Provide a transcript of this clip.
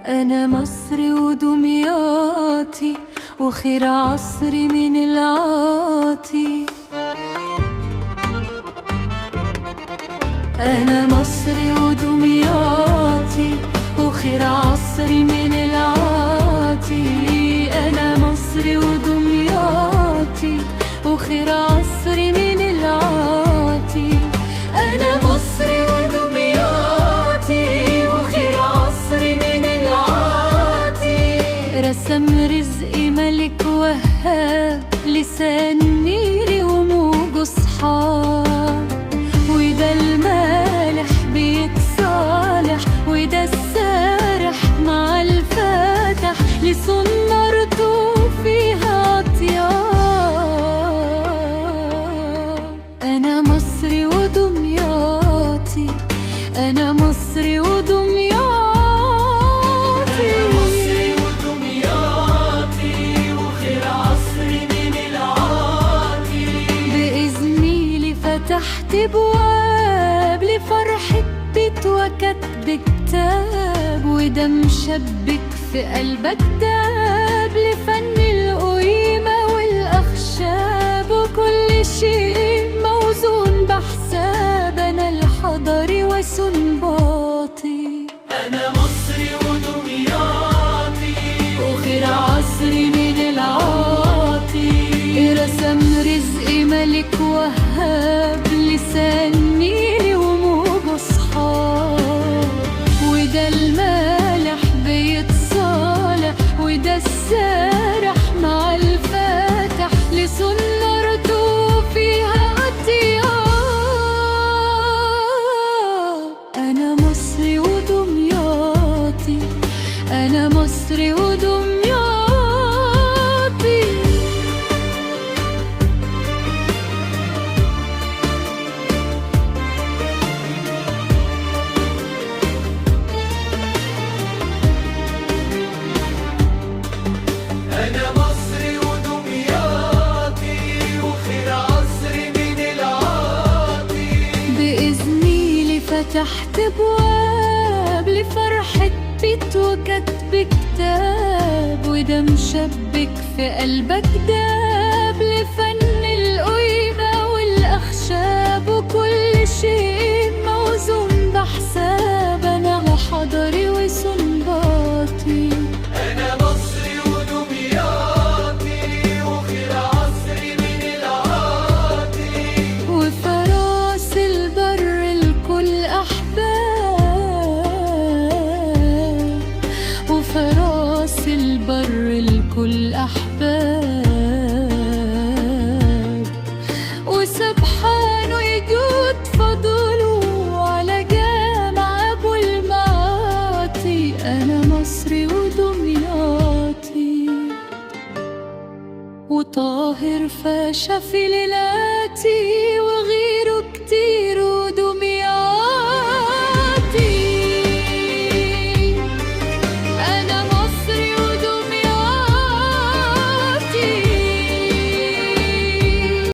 أنا مصري ودمياطي، وخير عصري من العاطي. أنا مصري ودمياطي، وخير عصري من العاطي. أنا مصري ودمياطي، وخير عصري من العاطي. أنا مصري ودمياطي، وخير عصري من العاطي. رسم رزقي ملك وهاب، لسان النيل وموجه صحاب. وده المالح بيتصالح، وده السارح مع الفاتح، لسنرته فيها أطياب. أنا مصري ودمياطي، أنا مصري ودمياطي. أنا مصري ودمياطي، وخير عصري من العاطي. بإذني لي فتحت بواب، لفرحة بيت وكتب كتاب. وده مشبك في قلبك داب، لفن القيمة والأخشاب. وكل شيء موزون بحساب، أنا الحضري وسنباطي. أنا مصري ودمياطي، وخير عصري من العاطي. رسم رزقي ملك وهاب، لسان النيل وموجه صحاب. وده المالح بيتصالح، وده السارح مع الفاتح، لسنرته فيها أطياب. أنا مصري ودمياطي، أنا مصري ودمياطي. أنا مصري ودمياطي، وخير عصري من العاطي. بإذني لي فتحت بواب، لفرحة بيت وكتب كتاب. وده مشبك في قلبك داب، لفن القيمة والأخشاب. وكل شيء موزون بحساب، أنا حضري وسنباطي. أنا مصري ودمياطي، وخير عصري من العاطي. وفراس البر الكل أحباب، وفراس البر الكل أحباب. وسبحان وجود فضله على جامع أبو المعاطي. أنا مصري ودمياطي، وطاهر فاشا في ليلاتي.